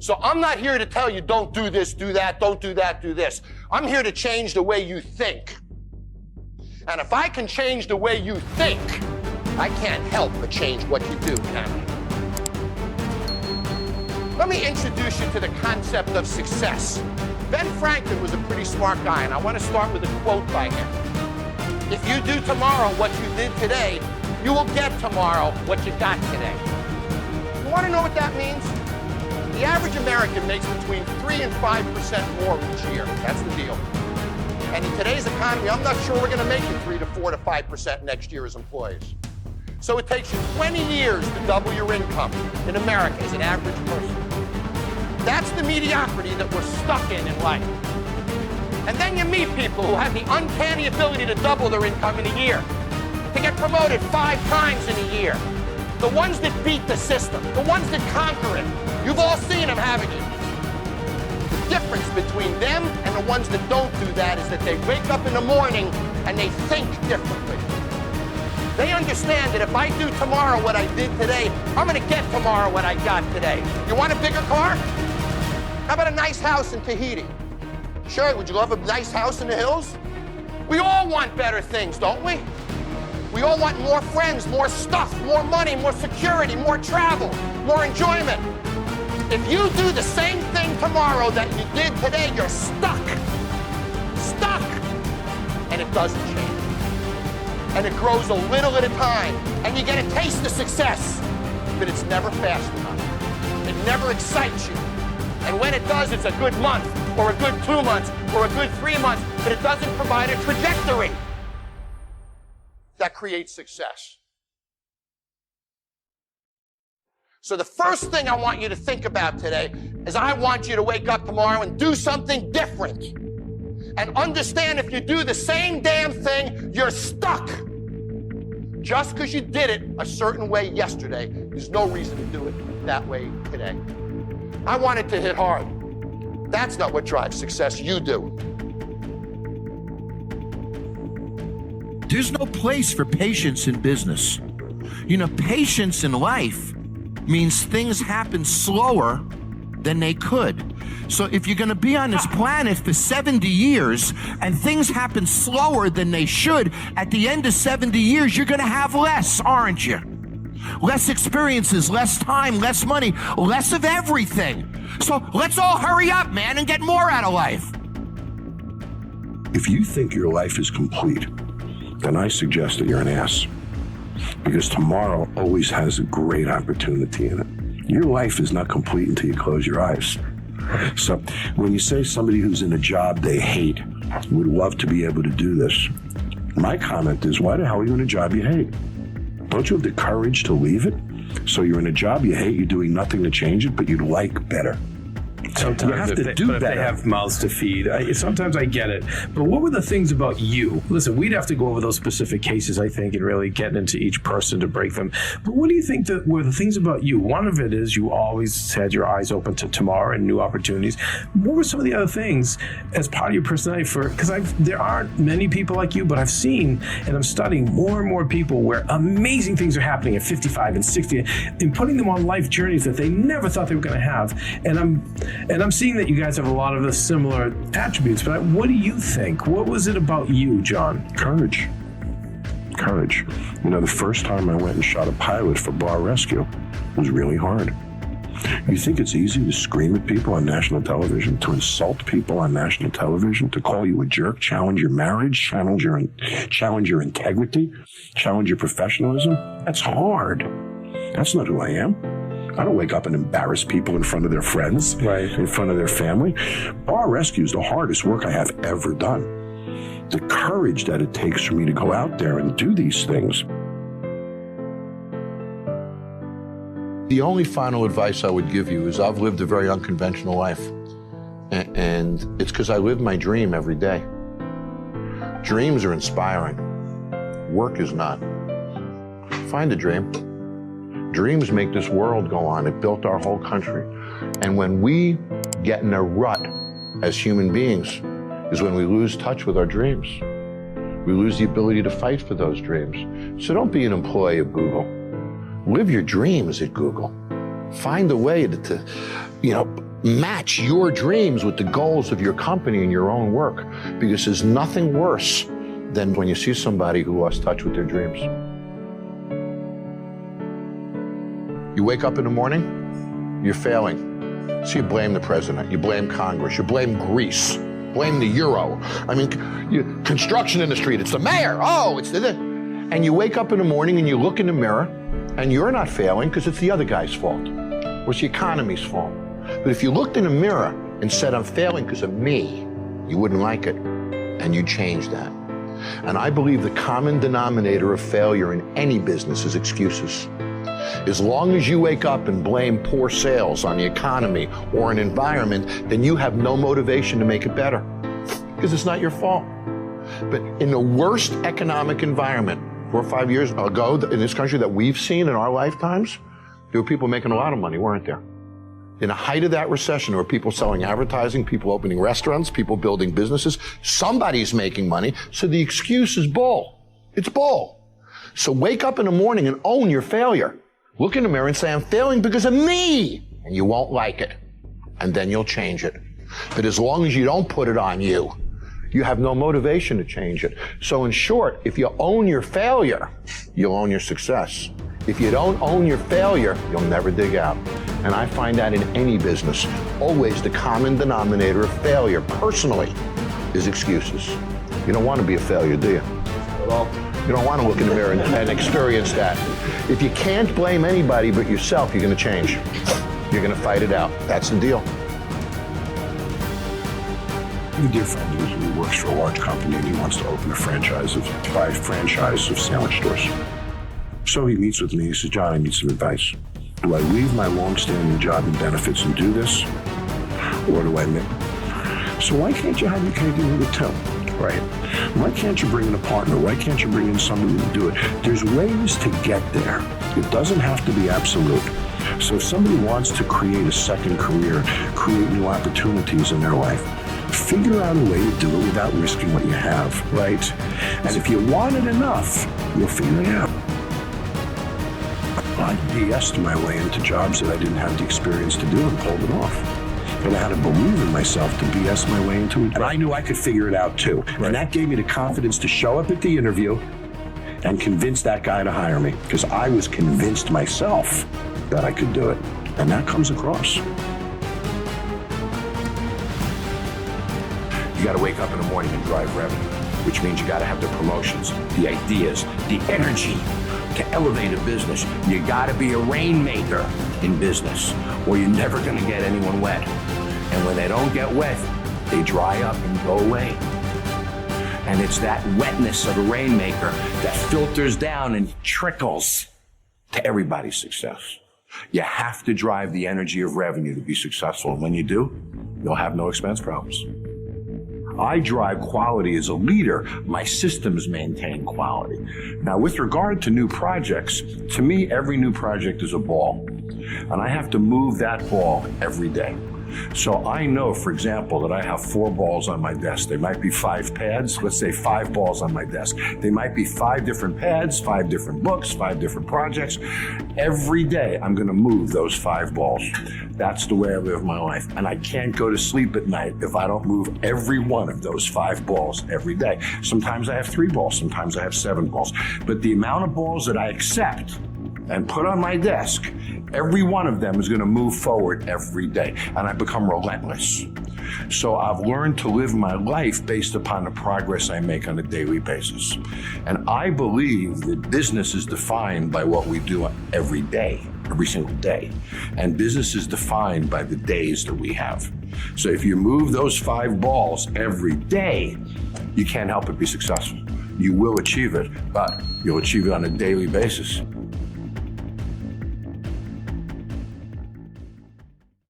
So I'm not here to tell you, don't do this, do that, don't do that, do this. I'm here to change the way you think. And if I can change the way you think, I can't help but change what you do, can I? Let me introduce you to the concept of success. Ben Franklin was a pretty smart guy, and I want to start with a quote by him. If you do tomorrow what you did today, you will get tomorrow what you got today. You want to know what that means? The average American makes between 3 and 5% more each year. That's the deal. And in today's economy, I'm not sure we're going to make it 3 to 4 to 5% next year as employees. So it takes you 20 years to double your income in America as an average person. That's the mediocrity that we're stuck in life. And then you meet people who have the uncanny ability to double their income in a year, to get promoted 5 times in a year. The ones that beat the system, the ones that conquer it. You've all seen them, haven't you? The difference between them and the ones that don't do that is that they wake up in the morning and they think differently. They understand that if I do tomorrow what I did today, I'm going to get tomorrow what I got today. You want a bigger car? How about a nice house in Tahiti? Sure, would you love a nice house in the hills? We all want better things, don't we? We all want more friends, more stuff, more money, more security, more travel, more enjoyment. If you do the same thing tomorrow that you did today, you're stuck. Stuck. And it doesn't change. And it grows a little at a time. And you get a taste of success. But it's never fast enough. It never excites you. And when it does, it's a good month, or a good 2 months, or a good 3 months, but it doesn't provide a trajectory that creates success. So the first thing I want you to think about today is I want you to wake up tomorrow and do something different. And understand if you do the same damn thing, you're stuck. Just because you did it a certain way yesterday, there's no reason to do it that way today. I want it to hit hard. That's not what drives success, you do. There's no place for patience in business. You know, patience in life means things happen slower than they could. So if you're going to be on this planet for 70 years and things happen slower than they should, at the end of 70 years, you're going to have less, aren't you? Less experiences, less time, less money, less of everything. So let's all hurry up, man, and get more out of life. If you think your life is complete, then I suggest that you're an ass. Because tomorrow always has a great opportunity in it. Your life is not complete until you close your eyes. So when you say somebody who's in a job they hate would love to be able to do this, my comment is, why the hell are you in a job you hate? Don't you have the courage to leave it? So you're in a job you hate, you're doing nothing to change it, but you'd like better. Sometimes you have to do but if they have mouths to feed. Sometimes I get it. But what were the things about you? Listen, we'd have to go over those specific cases, I think, and really get into each person to break them. But what do you think that were the things about you? One of it is you always had your eyes open to tomorrow and new opportunities. What were some of the other things as part of your personality? Because there aren't many people like you, but I've seen and I'm studying more and more people where amazing things are happening at 55 and 60 and putting them on life journeys that they never thought they were going to have. And I'm seeing that you guys have a lot of the similar attributes, but what do you think? What was it about you, John? Courage. Courage. You know, the first time I went and shot a pilot for bar rescue was really hard. You think it's easy to scream at people on national television, to insult people on national television, to call you a jerk, challenge your marriage, challenge your integrity, challenge your professionalism? That's hard. That's not who I am. I don't wake up and embarrass people in front of their friends, right, in front of their family. Bar rescue is the hardest work I have ever done. The courage that it takes for me to go out there and do these things. The only final advice I would give you is I've lived a very unconventional life. And it's because I live my dream every day. Dreams are inspiring. Work is not. Find a dream. Dreams make this world go on. It built our whole country. And when we get in a rut as human beings is when we lose touch with our dreams. We lose the ability to fight for those dreams. So don't be an employee of Google. Live your dreams at Google. Find a way to match your dreams with the goals of your company and your own work, because there's nothing worse than when you see somebody who lost touch with their dreams. You wake up in the morning, you're failing. So you blame the president, you blame Congress, you blame Greece, blame the euro. I mean, construction industry, it's the mayor, it's the... And you wake up in the morning and you look in the mirror and you're not failing because it's the other guy's fault, or it's the economy's fault. But if you looked in the mirror and said, I'm failing because of me, you wouldn't like it, and you'd change that. And I believe the common denominator of failure in any business is excuses. As long as you wake up and blame poor sales on the economy or an environment, then you have no motivation to make it better, because it's not your fault. But in the worst economic environment, 4 or 5 years ago in this country that we've seen in our lifetimes, there were people making a lot of money, weren't there? In the height of that recession, there were people selling advertising, people opening restaurants, people building businesses. Somebody's making money, so the excuse is bull. It's bull. So wake up in the morning and own your failure. Look in the mirror and say, I'm failing because of me. And you won't like it. And then you'll change it. But as long as you don't put it on you, you have no motivation to change it. So in short, if you own your failure, you'll own your success. If you don't own your failure, you'll never dig out. And I find that in any business. Always the common denominator of failure, personally, is excuses. You don't want to be a failure, do you? Well, you don't want to look in the mirror and experience that. If you can't blame anybody but yourself, you're going to change. You're going to fight it out. That's the deal. I have a dear friend who works for a large company and he wants to open a franchise of sandwich stores. So he meets with me. He says, John, I need some advice. Do I leave my long-standing job and benefits and do this? Or do I make? So why can't you have your cake and eat it too? Right? Why can't you bring in a partner? Why can't you bring in somebody to do it? There's ways to get there. It doesn't have to be absolute. So if somebody wants to create a second career, create new opportunities in their life, figure out a way to do it without risking what you have, right? And if you want it enough, you'll figure it out. I BS'd my way into jobs that I didn't have the experience to do and pulled it off. And I had to believe in myself to BS my way into it. And I knew I could figure it out too. Right. And that gave me the confidence to show up at the interview and convince that guy to hire me, because I was convinced myself that I could do it. And that comes across. You got to wake up in the morning and drive revenue, which means you got to have the promotions, the ideas, the energy to elevate a business. You got to be a rainmaker in business, or you're never going to get anyone wet. And when they don't get wet, they dry up and go away. And it's that wetness of a rainmaker that filters down and trickles to everybody's success. You have to drive the energy of revenue to be successful. And when you do, you'll have no expense problems. I drive quality as a leader. My systems maintain quality. Now, with regard to new projects, to me, every new project is a ball. And I have to move that ball every day. So I know, for example, that I have 4 balls on my desk. They might be 5 pads. Let's say 5 balls on my desk. They might be 5 different pads, 5 different books, 5 different projects. Every day, I'm going to move those 5 balls. That's the way I live my life. And I can't go to sleep at night if I don't move every one of those 5 balls every day. Sometimes I have 3 balls. Sometimes I have 7 balls. But the amount of balls that I accept and put on my desk, every one of them is going to move forward every day. And I become relentless. So I've learned to live my life based upon the progress I make on a daily basis. And I believe that business is defined by what we do every day, every single day. And business is defined by the days that we have. So if you move those 5 balls every day, you can't help but be successful. You will achieve it, but you'll achieve it on a daily basis.